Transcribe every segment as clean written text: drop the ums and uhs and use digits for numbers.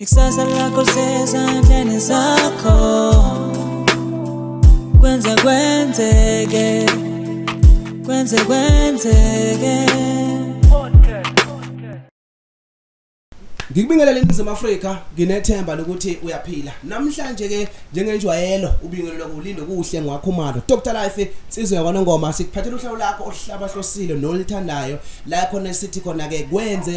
Ikusasa lakho lisezandleni zakho. Kwenzekwenzeke. Kwenzekwenzeke. Ngikubingelela eNingizimu Afrika, nginethemba lokuthi uyaphila. Namhlanje ke njengenjwayelo ubingelelwa kulindo kuhle ngwakhumalo. Dr Life insizwe yakwaNongoma sikuphathela uhlelo lakho ohlabahlosile nolithandayo. La khona sithi khona ke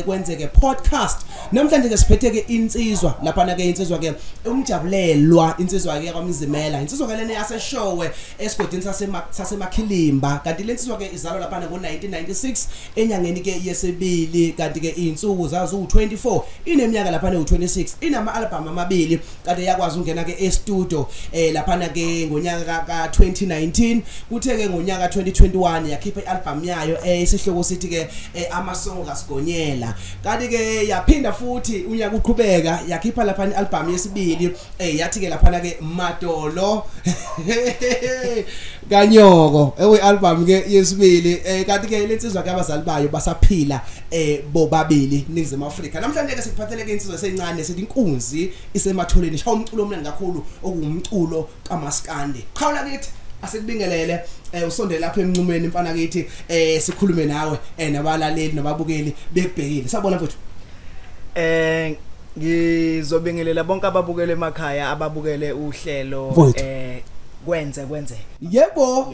kwenzeke podcast. Namhlanje ke siphethe ke insizwa lapha ke insizwa ke Mjabulelwa insizwa ke yakwaMzimela. Insizwa ke lena yaseshowe esigodini sasemakhilimba. Kanti le insizwa ke izalwa lapha ngo1996 enyangeni ke yesibili kanti ke insuku zazo u24 ineminyaka lapha ne26 inama album amabili kade yakwazi ungena ke e-studio lapha ke ngonyaka ka2019 kuthe ke ngonyaka 2021 yakhipha i-album yayo isihloko sithi ke amasongo kasigonyela kanti ke yaphinda futhi unyaka uqhubeka yakhipha lapha i-album yesibili yathi ke lapha ke Madolo kanyoko album ke yesibili kanti ke lensizwa ke abazali bayo basaphila bobabili eNingizimu Afrika. Namhlanje ke sikuphathele ke insizwa esencane sithi inkunzi isematholeni shawa umculo omnandi kakhulu okumculo kaMaskandi. Khawula kithi asikubingelele usondele lapha emncumeni mfana kithi sikhulume nawe nabalaleli nababukeli bekubhekile. Sabona mfowethu. Ngizobingelela bonke ababukele emakhaya ababukele uhlelo Kwenzekwenzeke. Yebo.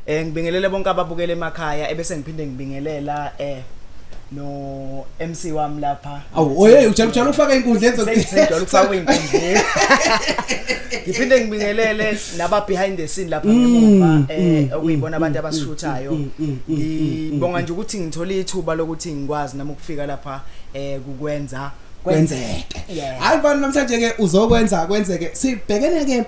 Ngibingelele bonke ababukele emakhaya ebese ngiphinde ngibingelela no MC wami lapha. Awu oye ujala ufaka inkundla Sengijala ufaka inkundla. Ngiphinde ngibingelele naba behind the scene lapha ngemuva okuyibona abantu abasishuthayo. Ngibonga nje ukuthi ngithole ithuba lokuthi ngikwazi nami ukufika lapha kukwenza kwenzeke. Hayi bani namhlanje ke uzokwenza kwenzeke. Sibhekene ke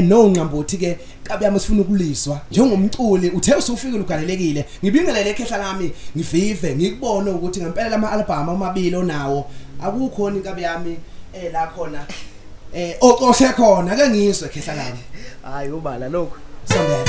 noNqambuthi ke kabe yami sifuna ukuliswa njengomculi uthe usufika ugalelekile. Ngibingelele ekhehla lami ngivive ngikubone ukuthi ngempela ama album amabili onawo akukhona inkabe yami la khona oqoshe khona ake ngizwe ekhehla lami. Hayi ubala lokho. Sondela.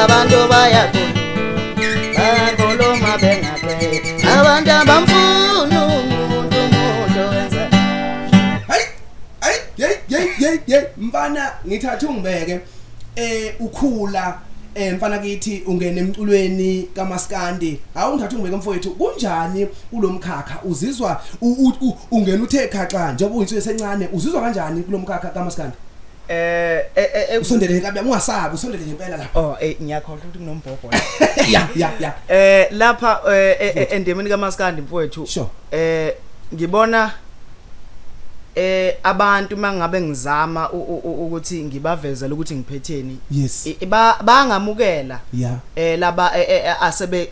Abantu bayakhuluma bengapheli abantu abamfuna umuntu wenza Hey mfana ngithatha ungibeke ukhula mfana kithi ungena emculweni kaMaskandi awungithatha ungibeke mfowethu kunjani kulomkhakha uzizwa ungena uthe khaxa njengoba uyinsizwe esencane uzizwa kanjani kulomkhakha kaMaskandi? Usondele kabe ungasabi usondele ngempela lapha. Ngiyakholwa ukuthi kunombhobho. Ya. Lapha endemeni kaMaskandi mfowethu. Ngibona abantu mangabe ngizama ukuthi ngibavezela ukuthi ngiphetheni. Yes. Bangamukela. Yeah. Laba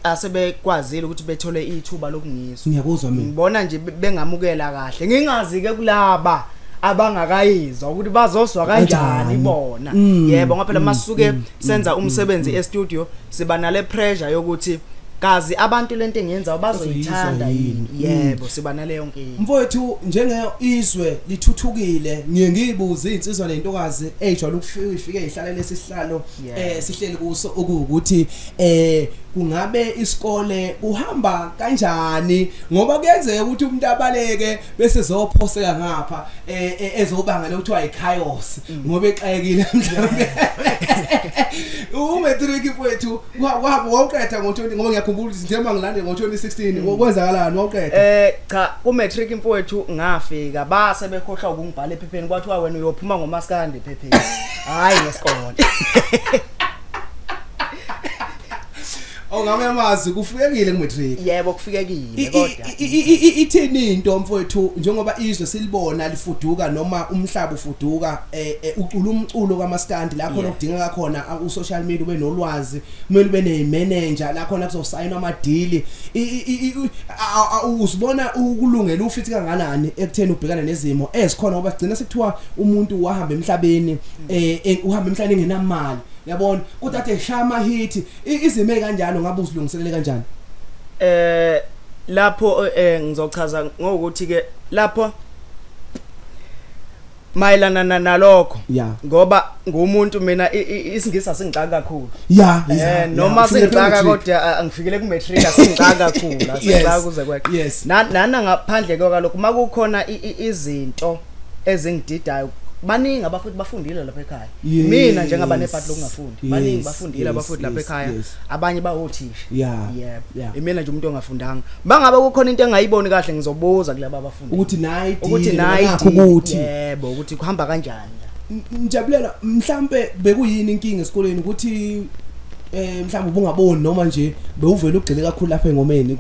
asebekwazile ukuthi bethole ithuba lokungizwa. Ngiyakuzwa mina. Ngibona nje bengamukela kahle. Ngingazi ke kulaba abangakayizwa ukuthi bazoswa kanjani bona. Yebo ngoba phela masuke senza umsebenzi e-studio siba nale pressure yokuthi kazi abantu lento engiyenza bazoyithanda yini. Yebo siba nale yonke into. Mfowethu njengezwe lithuthukile ngiyibuza insizwa lentokazi ejwayele ukufika ihlale lesihlalo sihleli kuso ukuthi kungabe isikole kuhamba kanjani ngoba kuyenzeka ukuthi umuntu abaleke bese ezophoseka ngapha ezobanga lokuthiwa ichaos ngoba exayekile mhlawumbe umatric mfowethu waqeda ngo20 ngoba ngiyakhumbula ukuthi njengoba ngilande ngo2016 kwenzakalani waqeda cha ku matric mfowethu ngafika base bekhohlwa ukungibhala ephepheni kwathiwa wena uyophuma ngomaskandi ephepheni hayi ngesikole Ongamemazi kufikekile kumatric yebo kufikekile kodwa ithini into mfowethu njengoba izwe silibona lifuduka noma umhlaba ufuduka ucula umculo kwamaskandi la khona okudingeka khona ku social media ube nolwazi kumele ube nemanager la khona kuzosayinwa amadili uzibona ukulungela ufithi kanganani ekutheni ubhekana nezimo ezikhona ngoba sigcina sekuthiwa umuntu wahamba emhlabeni uhamba emhlabeni engenamali yabona kodwa athe shama hit izime kanjalo ngabe uzilungiselele kanjani lapho ngizochaza ngokuthi ke lapho mayelana nalokho ngoba ngumuntu mina isingisa singixaka kakhulu noma singixaka kodwa angifikele ku matric singixaka kakhulu asixaka kuze kwakhe nana ngaphandle kwalokho makukhona izinto ezingididayo baningi abafuthi bafundile lapha ekhaya mina njengaba nepart lokungafundi baningi bafundile abafuthi lapha ekhaya abanye bawothisha mina nje umuntu ongafundanga bangabe kukhona into engayiboni kahle ngizobuza kulabo abafundi ukuthi nayi ukuthi yebo ukuthi kuhamba kanjani Mjabulelwa mhlambe bekuyini inkinga esikoleni ukuthi mhlawumbe ubungaboni noma nje bewuvela ugcile kakhulu lapha engomeni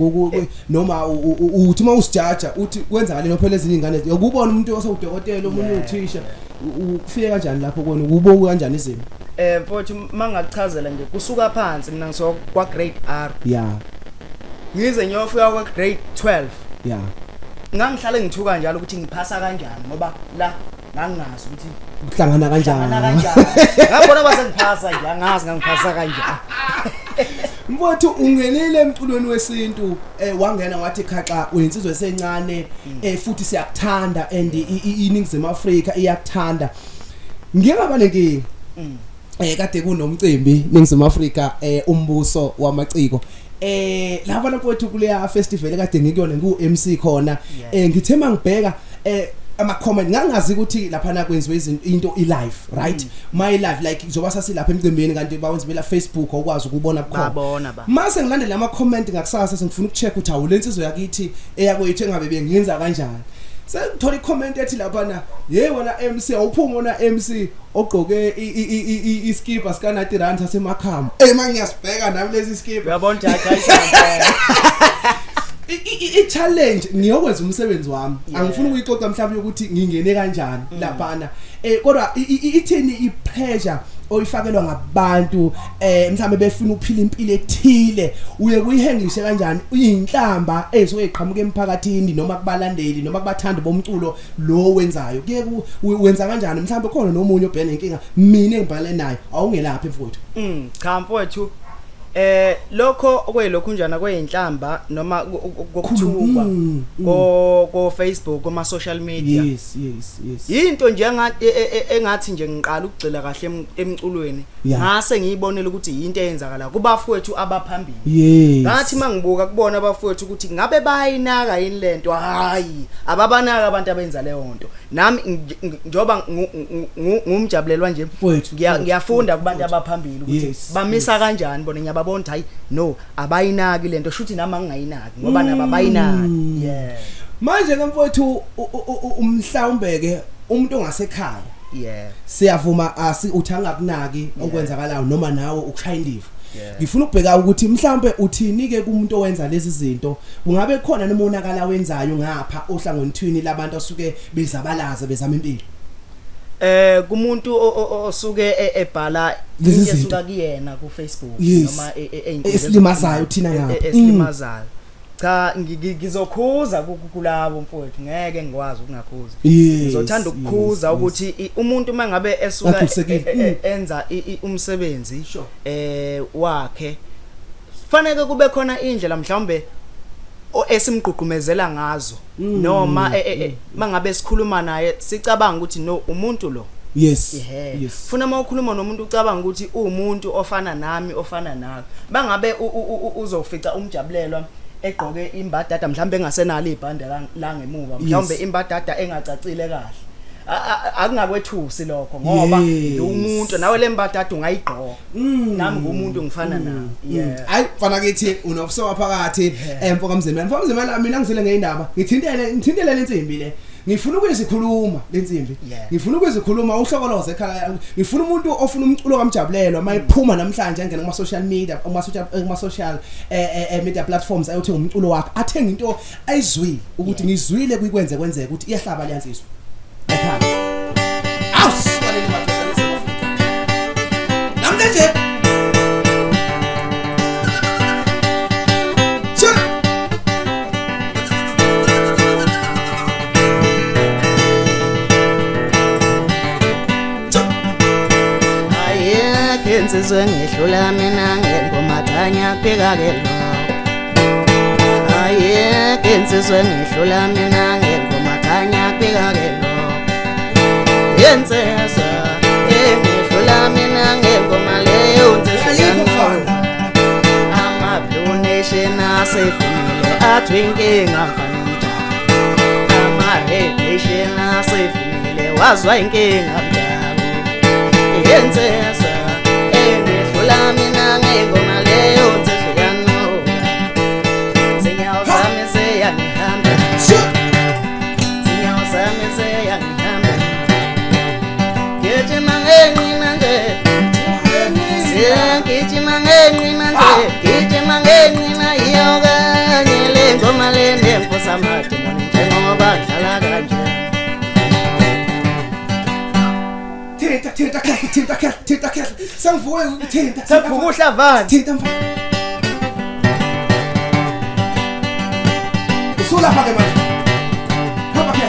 noma uthi uma usijaja uthi kwenzakala nophela ezinye ingane yokubona umuntu osawudokotela omunye uthisha ufike kanjani lapho kona ukubuka kanjani izimo mfowethu mangakuchazela nje kusuka phansi mina ngisokwa grade R ngize ngiyofika kwa grade 12 ngangihlale ngithuka njalo ukuthi ngiphasa kanjani ngoba la ngangazi ukuthi kuhlangana kanjani ngabona basengiphasa nje angazi ngangiphasa kanjani mfowethu ungenile emculweni wesintu wangena wathi khaxa uyinsizwe esencane futhi siyakuthanda and iNingizimu Afrika iyakuthanda ngiyaba lenkingi kade kunomcimbi Ningizimu Afrika umbuso wamaciko laba mfowethu kuleya festival kade ngikuyona ngu-MC khona ngithema ngibheka ama comment ngangazi ukuthi lapha na kwenziwe into live right my live like njoba sasilapha emcimbini kanti bawenzibela Facebook okwazi ukubona bukhona mase ngilandela ama comment ngakusasa sengifuna ukucheck ukuthi awulensizwe yakithi eyakwethu engabe bengenza kanjani sengithola i-comment ethi lapha na wena MC awuphuma wona MC ogqoke iskipa sika 90 rand sasemakhama mangiyasibheka nami lezi skipa uyabona ayisana i-challenge ngiyokwenza umsebenzi wami angifuni ukuyixoxa mhlawumbe ukuthi ngingene kanjani laphana kodwa ithini i-pressure oyifakelwa ngabantu mhlawumbe befuna ukuphila impilo ethile uye kuyihandlishe kanjani uyinhlamba ezoyiqhamuka emphakathini noma kubalandeli noma kubathandi bomculo lo wenzayo kuye wenza kanjani mhlawumbe khona nomunye obhekene nenkinga mina engibhale nayo awungelaphi mfowethu cha mfowethu lokho okwelokhu njana kweinhlamba noma kokuthukwa ko Facebook kuma social media yes into nje engathi nje ngiqala ukugcila kahle emculweni ngase ngiyibonela ukuthi into eyenzakala kubafowethu abaphambili ngathi mangibuka kubona abafowethu ukuthi ngabe bayinaka yini lento hayi ababanaka abantu abenza leyo nto nami njoba ngumjabulelwa nje ngiyafunda kubantu abaphambili ukuthi bamisa kanjani bona ngiyababona hayi no abayinaki lento shuthi nami ngingayinaki ngoba naba bayinaki manje mfowethu umhlawumbeke umuntu ongasekhaya siyavuma uthanga kunaki okwenzakalayo noma nawe ukushaya indiva ngifuna ukubheka ukuthi mhlawumbe uthini ke kumuntu owenza lezi zinto kungabe khona nomonakala wenzayo ngapha ohlangothini labantu osuke bezabalaza bezama impilo kumuntu osuke ebhala esuka kuyena ku Facebook noma esilimazayo thina ngapha esilimazayo cha ngizokhuza kulabo mfowethu ngeke ngikwazi ukungakhuza ngizothanda ukukhuza ukuthi umuntu mangabe esuka enza umsebenzi wakhe fanele kube khona indlela mhlawumbe esimgqugqumezela ngazo noma mangabe sikhuluma naye sicabanga ukuthi no umuntu lo Yes. Yes. Funa mawukhuluma nomuntu ucabanga ukuthi umuntu ofana nami ofana nawe. Bangabe uzofica umjabulelwa egqoke imbadada mhlambe engasenalo ibhande la ngemuva. Mhlawumbe imbadada engacacile kahle. Akungakwethusi lokho ngoba umuntu nawe lembadada ungayigqoka nami ngumuntu ngifana nawe hayi mfana kithi unobusowa phakathi emfoka Mzimela mfoka Mzimela mina ngizile ngeindaba ngithintele lensimbi le ngifuna ukuyizikhuluma lensimbi ngifuna ukuyizikhuluma uhlokoloze ekhaya ngifuna umuntu ofuna umculo kaMjabulelwa mayiphuma namhlanje ngena kuma social media kuma social media platforms ayothenga umculo wakhe athenga into ayizwile ukuthi ngizwile Kwenzekwenzeke ukuthi iyahlaba liyansizwa awusibaleni madoda leSouth Africa namhlanje Kwenzekwenzeke ngihlula mina ngengomathanya pheka ke lo Kwenzekwenzeke ngihlula mina ngengomathanya pheka ke lo Yenzeza ngihlula mina ngengoma leyo nzesiyana ama blue nation asefumile athwinkinga mfana ama red nation asefumile wazwa inkinga mjabo Yenzeza ngihlula mina ngengoma leyo nzesiyana Zinyawo zami seyangihamba Zinyawo zami seyangihamba Gijima ngengqina yoga nyele ngoma lende mfosa mati ngoba dlala kanje Thinta sangivuke ukuthinta savuka uhlavani thinta mfana usulapha ke manje hamba ke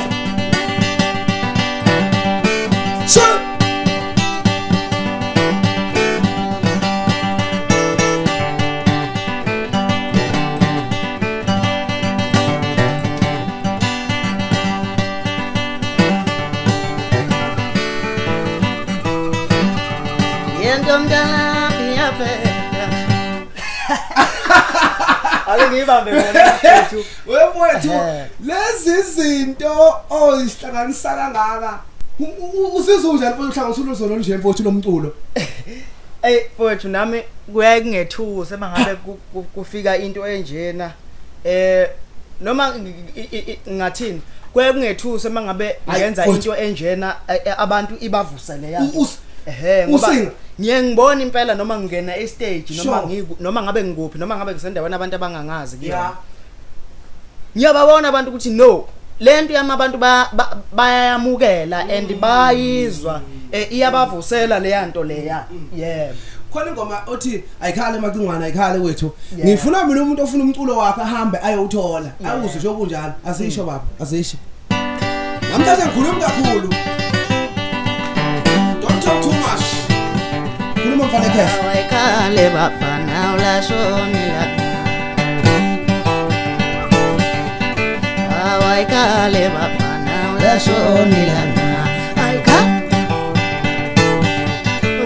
Mdala biyafela Ake ngibambe wena mfethu wemfethu lezi zinto oyihlanganisa kangaka usizunjani mfethu uhlanganisa ulozolo nje mfethu lomculo mfethu nami kuyaye kungethusa mangabe kufika into enjena noma ngathini kuyaye kungethusa mangabe ngenza into enjena abantu ibavusele yazi ngoba ngiyengibona impela noma ngingena e-stage noma ngabe ngikuphi noma ngabe ngisendaweni abantu abangangazi kuyona ngiyababona abantu ukuthi no lento yama abantu bayamukela and bayizwa iyabavusela le yanto leya yebo khona ingoma othi ayikhale macingwana ayikhale wethu ngifuna mina umuntu ofuna umculo wakhe ahambe ayowuthola awuzwe nje okunjalo asisho baba asisho namhlanje ngikhuluma kakhulu talk too much khuluma mfana ekhaya ayikhale bafana ulashonila ayikhale bafana ulashonila ayikha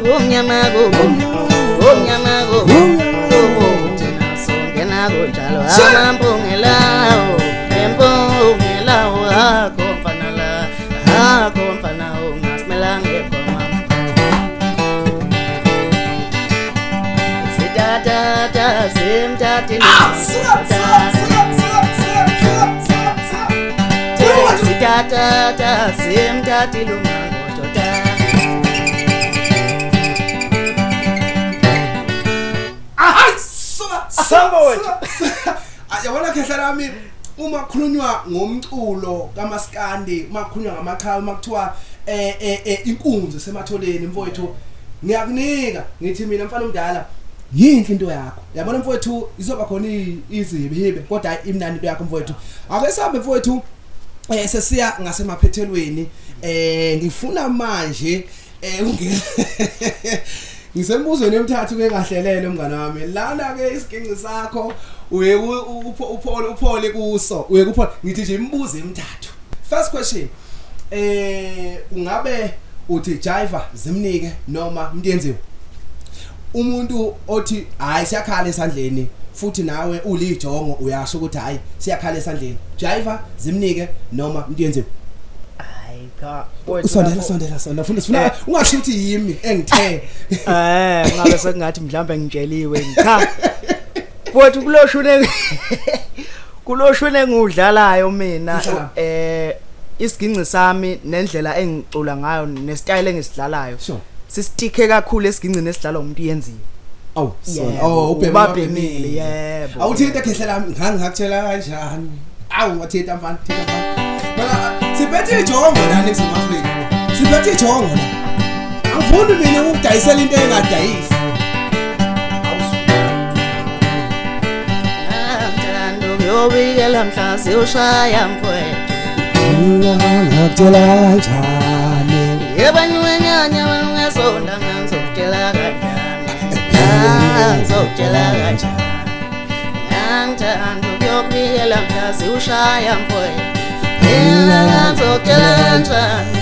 gumnyama thina songena kunjalo amampungelawo empungelawo akho mfana ungasimela ngegoma Sidata simtati Sidata simtati lumango tota yabona khehla lami uma khulunywa ngomculo kaMaskandi makhulunywa ngamakhawa makuthiwa inkunzi sematholeni mfowethu ngiyakunika ngithi mina mfana omdala yinhle into yakho yabona mfowethu izoba khona izibihibe kodwa imnandi into yakho mfowethu ake sabe mfowethu sesiya ngasemaphethelweni ngifuna manje ngisembuzweni emthathu ke ngahlelele mngane wami lana ke isiginqi sakho uye uphole kuso uye kuphole ngithi nje imbuzo emithathu first question ungabe uthi jiva zimnike noma mntiyenziwe umuntu othi hayi siyakhala esandleni futhi nawe ulijongo uyasho ukuthi hayi siyakhala esandleni jiva zimnike noma mntiyenziwe hayi cha sondela funa ungashuthi yimi engithe ngabe sekungathi mhlambe ngitsheliwe cha futhi kuloshune ngudlalayo mina isiginci sami nendlela engicula ngayo nesitayile engisidlalayo sisitike kakhulu esigingcini esidlalwa umuntu yenziwe ubabhemile yebo awuthinta khehla lami ngangakutshela kanjani wathinta mfana mara siphethe ijongo lana eSouth siphethe ijongo la angifuni mina ukudayisela into engadayisi Yobikela mhla siushaya mfowethu ngakutshela kanjani yebanywenyanya bangasonda ngizokutshela kanjani ngizokutshela kanjani ngangithanda ukuyobikela mhla siushaya mfowethu ngizokutshela kanjani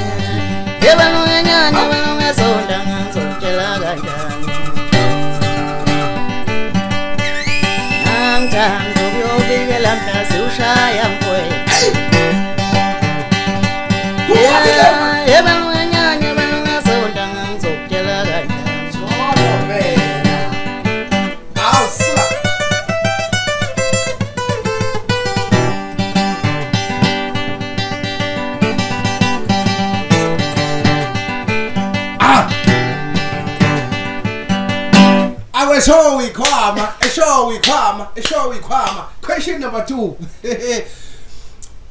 yebanywenyanya bangasonda ngizokutshela kanjani ngangithanda ukuyobikela mhla siushaya mfowethu yebanywenyanya bangasonda ngizokutshela kanjani Jolo wena awusa Show ikhwama question number 2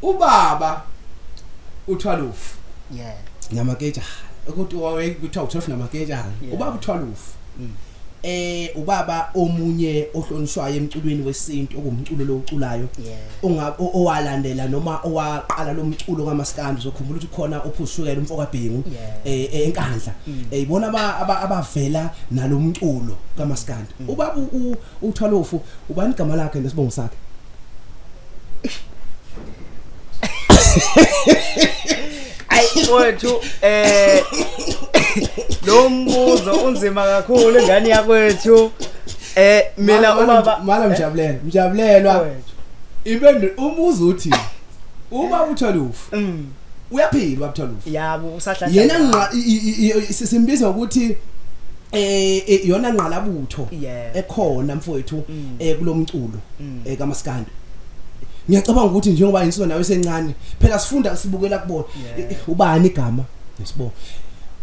ubaba uthwalufu yeah namaketshana ukuthi wawe kuthiwa u12 namaketshana ubaba uthwalufu ubaba omunye ohlonishwayo emculweni wesintu okumculo lo uculayo owalandela noma owaqala lo mculo kaMaskandi uzokhumbula ukuthi khona uPhushukela umfokabhengu enkandla ibona abavela nalo mculo kaMaskandi ubaba uthwalufu ubani igama lakhe nesibongo sakhe ayiwethu lo mbuzo unzima kakhulu engane yakwethu mina ubaba mala Mjabulelwa impendulo umuza uthi uma uthwalufu uyaphila ubaba uthwalufu yabo usahlala yena simbiza ukuthi yona nqalabutho ekhona mfowethu kulomculo kaMaskandi ngiyacabanga ukuthi njengoba insizwa nawe esencane phela sifunda sibukela kubona ubani igama nesibongo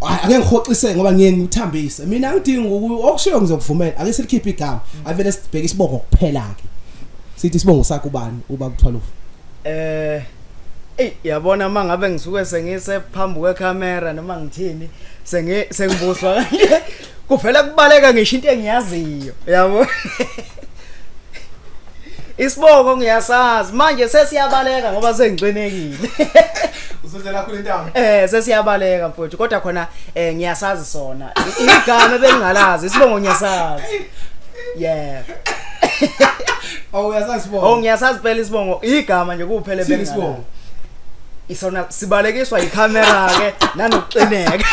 ake ngihoxise ngoba ngiye ngithambise mina ngidinga okushiyo ngizokuvumela ake silikhiphe igama avele sibheke isibongo kuphela ke sithi isibongo sakhe ubani uba kuthwalufu yabona mangabe ngisuke sengise phambi kwecamera noma ngithini sengibuswa kanje kuvela kubaleka ngisho into engiyaziyo yabo isibongo ngiyasazi manje sesiyabaleka ngoba sengicwenekile uzodlela khona intambo sesiyabaleka mfowethu kodwa khona ngiyasazi sona igama bengingalazi isibongo ngiyasazi yeah uyasazi isibongo ngiyasazi phela isibongo igama nje kuphela bengingalazi isona sibalekiswa icamera ke nanokucineka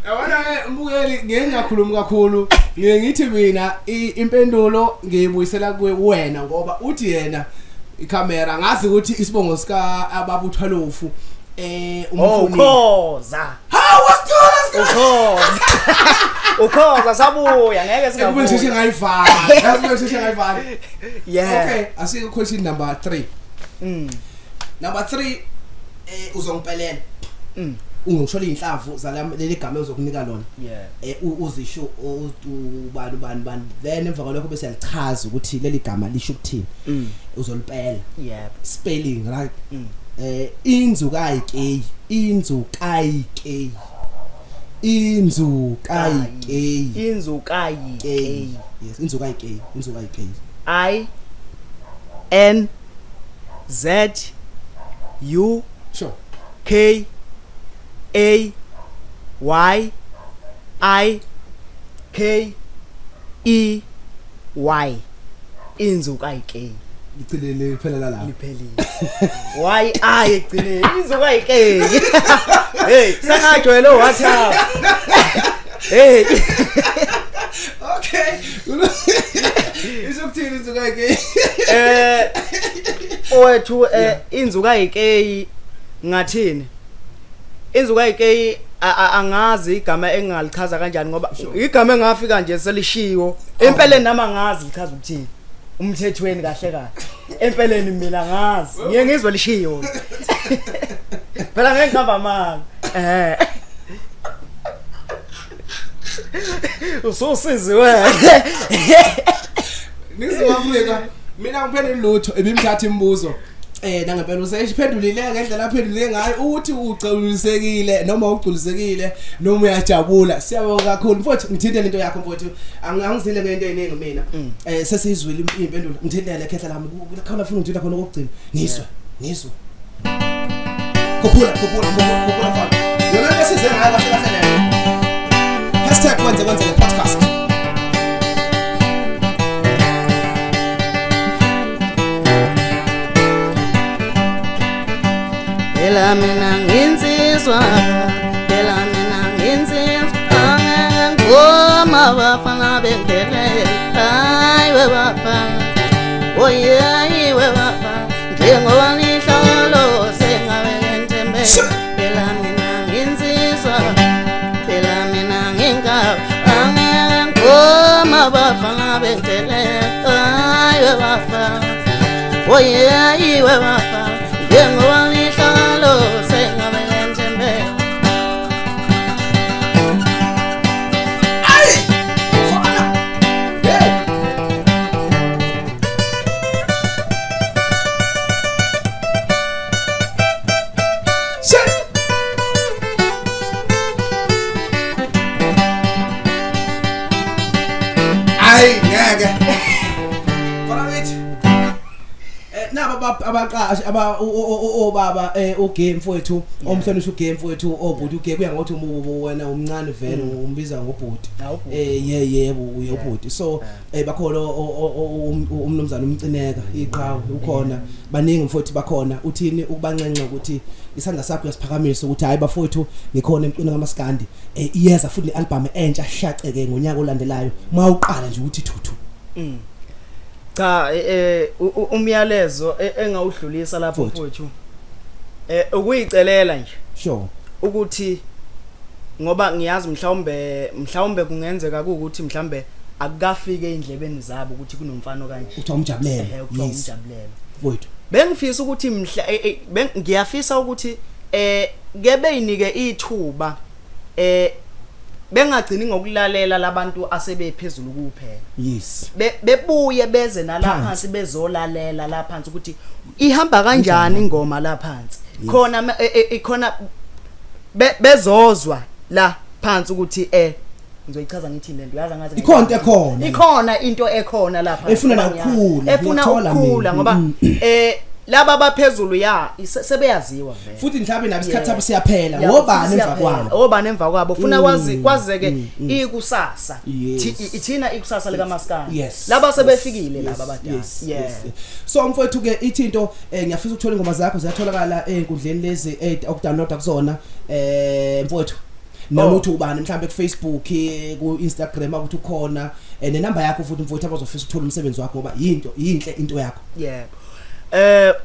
yabona mbukeli ngengakhulumi kakhulu ngithi mina impendulo ngiyibuyisela kuwe wena ngoba uthi yena icamera ngazi ukuthi isibongo sika ababuthwalufu umfuni ukhoza ukhoza sabuya ngeke singabuya ngisheshe ngayivala yeah okay asike question number 3 number 3 uzongiphelela ungishola inhlavu zalama leli gama ezokunika lona uzisho ubani then emva kwalokho bese yalichaza ukuthi leli gama lisho ukuthini uzolipela spelling right inzukayike yes inzukayike I N Z U sure K A Y I K E Y inzukayike licilele phela la liphelile why egcine izuka ikeke hey sangajwayele WhatsApp hey okay izokuthini izuka ikeke owethu inzuka ikeke ngathini inzuka ikeke angazi igama engalichaza kanjani ngoba igama engafika nje selishiwo empeleni nama ngazi lichaza ukuthini umthethweni kahle kahle empeleni mina ngazi ngiye ngizwe lishiyo phela ngeke ngihamba manga usosizi wena ngizowavuka mina ngiphendule lutho ebimthatha imibuzo nangempela useshiphendulile ngendlela aphendule ngayo ukuthi ucululisekile noma uculisekile noma uyajabula siyabonga kakhulu mfowethu ngithinte into yakho mfowethu angizile ngento eyiningi mina sesizwile impendulo ngithintele ekhehla lami kukhona ufuna ngithinta khona okugcina ngizwe khuphula mfana yona lesize ngayo kahle kahle leyo #kwenzekwenzeke podcast Phela mina nginsizwa phela mina nginsizwa ngoma bafana bengele hayi we bafana oye we bafana njengoba nihlalo sengabe ntembe phela mina nginsizwa phela mina ngingaba ngoma bafana bengele hayi we bafana oye we bafana njengoba nihlalo sengabe ntembe ngeke mfowethu naba abaqashi obaba ugame mfowethu omhlonishwa ugame mfowethu obhuti ugame kuya ngokuthi wena umncane vele umbiza ngobhuti yebo uyobhuti so bakhona umnomzana umcineka iqhawe ukhona baningi mfowethu bakhona uthini ukubancenca ukuthi isandla sakho uyasiphakamisa ukuthi hayi bafowethu ngikhona emqino ngamaskandi iyeza futhi album entsha shaceke ngonyaka olandelayo mawuqala nje ukuthi thuthu cha umyalezo engawudlulisa lapho mfowethu ukuyicelela nje sure ukuthi ngoba ngiyazi mhlawumbe kungenzeka ukuthi mhlambe akukafike indlebeni zabo ukuthi kunomfano kanje uthi umjabulela umjabulela mfowethu bengifisa ukuthi ngiyafisa ukuthi kebe yinike ithuba bengagcini ngokulalela labantu asebephezulu kuphela yes bebuye beze nalaphansi bezolalela laphansi ukuthi ihamba kanjani ingoma laphansi khona ikhona bezozwa la phansi ukuthi ngizoyichaza ngithi lento yazi ngathi ikhona into ekhona lapha efuna ukukhula ngoba laba abaphezulu sebeyaziwa vele futhi mhlawumbe nabisikhathi sabo siyaphela ngobani emva kwabo ufuna kwazeke ikusasa ithina ikusasa lika maskandi laba sebefikile laba abadala so mfowethu ke ithinto ngiyafisa ukuthola ingoma zakho ziyatholakala einkundleni lezi okudownloada kuzona mfowethu noma uthi ubani mhlambe ku Facebook ku Instagram ukuthi ukhona nenamba yakho futhi mfowethu abazofisa ukuthola umsebenzi wakho ngoba yinhle into yakho yebo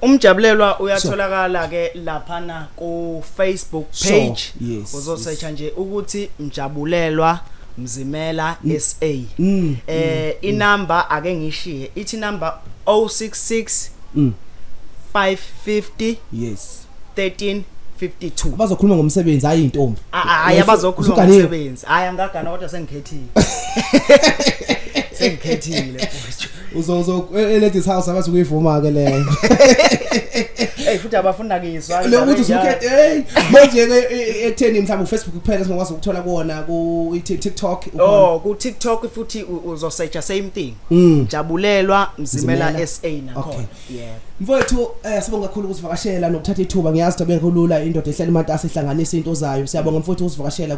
umjabulelwa uyatholakala ke laphana ku Facebook page uzosearcha nje ukuthi Mjabulelwa Mzimela SA inamba ake ngishiye ithi number 066 550 1352 abazokhuluma ngomsebenzi hayi intombi hayi abazokhuluma ngomsebenzi hayi angagana kodwa sengikhethile uzo ladies house abathi kuyivuma ke leyo hey futhi ukuthi abafuna kuyizwa lokuthi usukhethe hey manje ke ekutheni mhlawumbe uFacebook kuphela singakwazi ukuthola kuona ku TikTok ku TikTok futhi uzosearcha same thing Mjabulelwa Mzimela SA nakho yeah mfowethu sibonga kakhulu ukusivakashela nokuthatha ithuba ngiyazi ukuthi bekholula indoda ehlala imatasa ihlanganisa into zayo siyabonga mfowethu usivakashela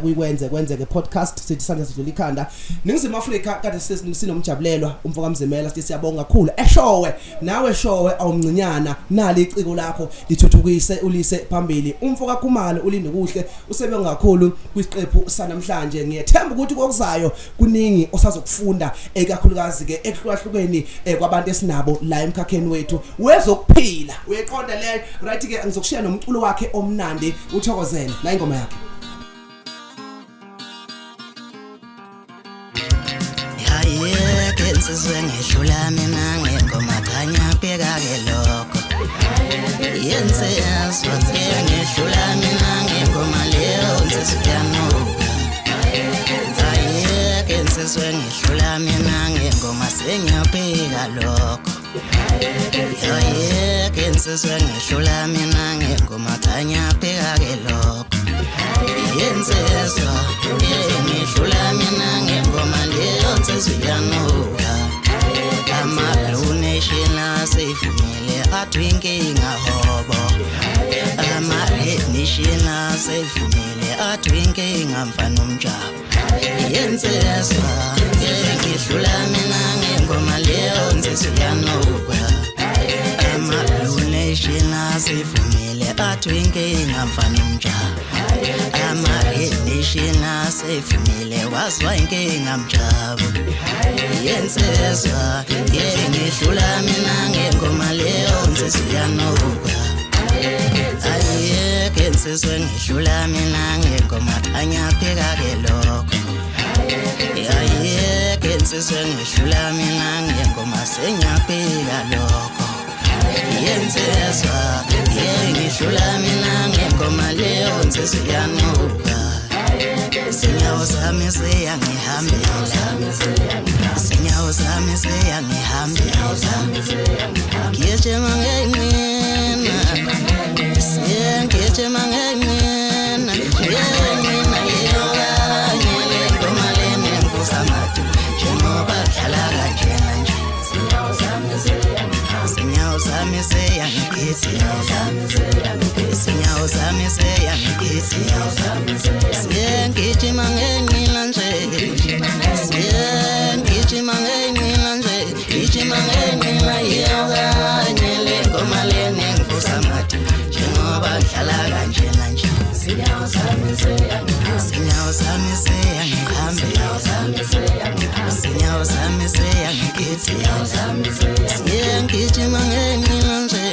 kwenzeke podcast sithi sandla sidlula ikhanda ningizimu Afrika kade sinomjabulelwa umfoka Mzimela sithi siyabonga kakhulu eshowe nawe showe awumncinyana nali iciko lakho lithuthukise ulise phambili umfoka Khumalo ulinde kuhle usebenza kakhulu kwisiqephu sanamhlanje ngiyethemba ukuthi kokuzayo kuningi osazokufunda ekakhulukazi ke ehlukahlukeni kwabantu esinabo la emkhakheni wethu wezokuphila uyeqonda le right ke ngizokushiya nomculo wakhe omnandi uthokozele la ingoma yakhe haye kensizwe ngihlula mina ngengoma khanya bheka ke lokho yenze aswaze ngihlula mina ngengoma leyo nsiziyanoka haye kensizwe ngihlula mina ngengoma senyabheka lokho haye kensizwe ngihlula mina ngengoma khanya bheka ke lokho yenze aswaze ngihlula mina ngengoma leyo nsiziyanoka Blue Nation asefumile atwinkinga hobo Red Nation asefumile atwinkinga mfana umjabo yensezwa ngihlula mina ngengoma leyo nsiziyanoka Blue Nation asefumile atwinkinga mfana umjabo Red Nation asefumile wazwa inkinga mjabo yensezwa ngihlula mina ngengoma leyo nsiziyanoka aye kensizwe ngihlula mina ngengoma khanya bheka ke lokho aye kensizwe ngihlula mina ngengoma senyabheka lokho yensezwa ngihlula mina ngengoma leyo nsiziyanoka Sinyawo sami seyangihambela Sinyawo sami seyangihambela Ngiyejema ngenqina Ngiyejema ngenqina Ngenqina yoga Ngele ngoma lene nkusamatu Njengoba dlala kanjena nje Sinyawo sami seyangihambela Sinyawo sami seyangihambela Sinyawo sami seyangihambela Ngijima ngenqina nje ngijima ngenqina nje ngijima ngenqina yoga ngele ngoma lene nkusamatu njengoba dlala kanjena nje Sinyawo sami seyangihambela Sinyawo sami seyangihambela Sinyawo sami seyangihambela ngijima ngenqina nje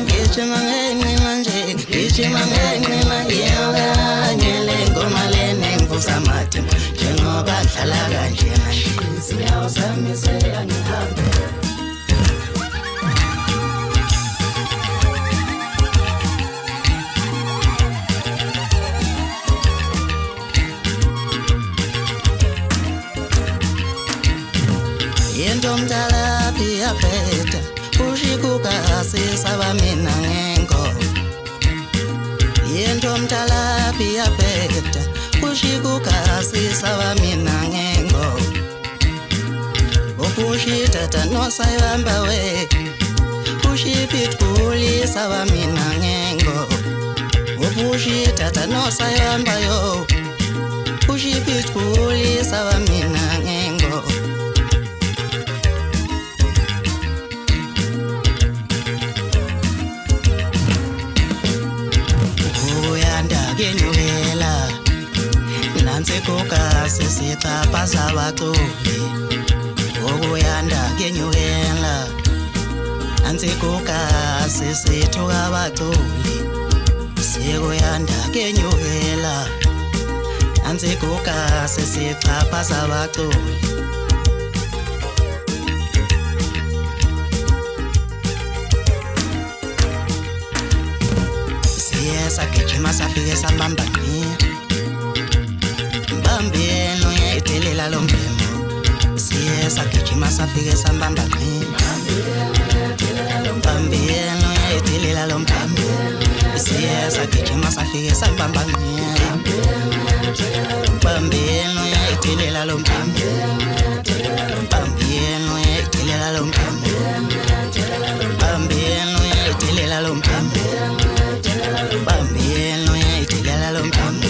ngijima ngenqina nje ngijima ngenqina yoga ngele ngoma lene nkusamatu njengoba dlala kanjena nje Sinyawo sami seyangihambela Yento mdala pia peta ushikuka sisaba mina ngengoma Yento mdala pia peta ushikuka sisaba mina ngengoma Ukushita tano sayamba we ushipituli saba mina ngengoma Ukushita tano sayamba yo ushipituli saba mina ngengoma Kenyuhela nanse koka sisitapa sabaculi okuyanda kenyuhela nanse koka sisithuka abaculi sikuyanda kenyuhela nanse koka sisitapa sabaculi Sagijima safike sambamba ni Mbambeno yetelela lompemo Siye sagijima safike sambamba ni Mbambeno uyayitilela lo mpembe siye sagijima safike sambamba ngiyela bambeni uyayitilela lo mpembe bambeni uyayitilela lo mpembe bambeni uyayitilela lo mpembe bambeni uyayitilela lo mpembe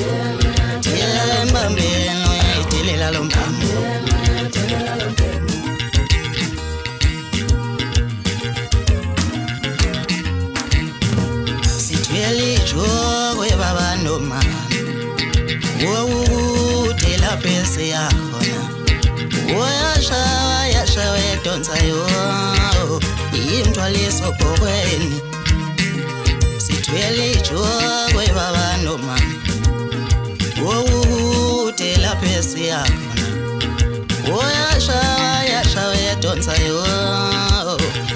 bambeni uyayitilela lo mpembe Elijogwe baba noma wokude lapho esiyakhona yasha wedonsa yo imthwaliso bhokweni sithwele ijogwe baba noma wokude lapho esiyakhona yasha wedonsa yo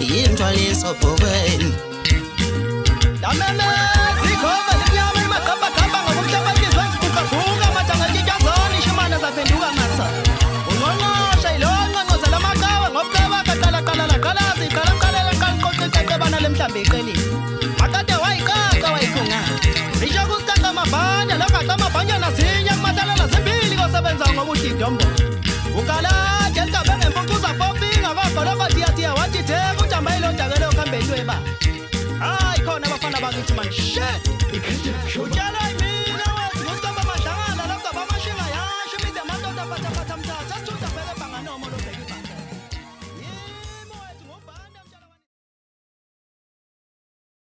imthwaliso bhokweni Lameme zikhova limnyama imakhamba khamba ngokumhlaba izwenzi kuqhabuka matanga tshitshazoni shimana zaphenduka ngasa unqonqosha ilonqonqoza lamaqhawe ngobuqaba kaqala ziqala bana lemhlambi eqelile akade wayikhunga isho kusiqaqa amabhanya laqaqa amabhanya nazinye kumathalela zimbili kosebenza ngobuhle idombo ukala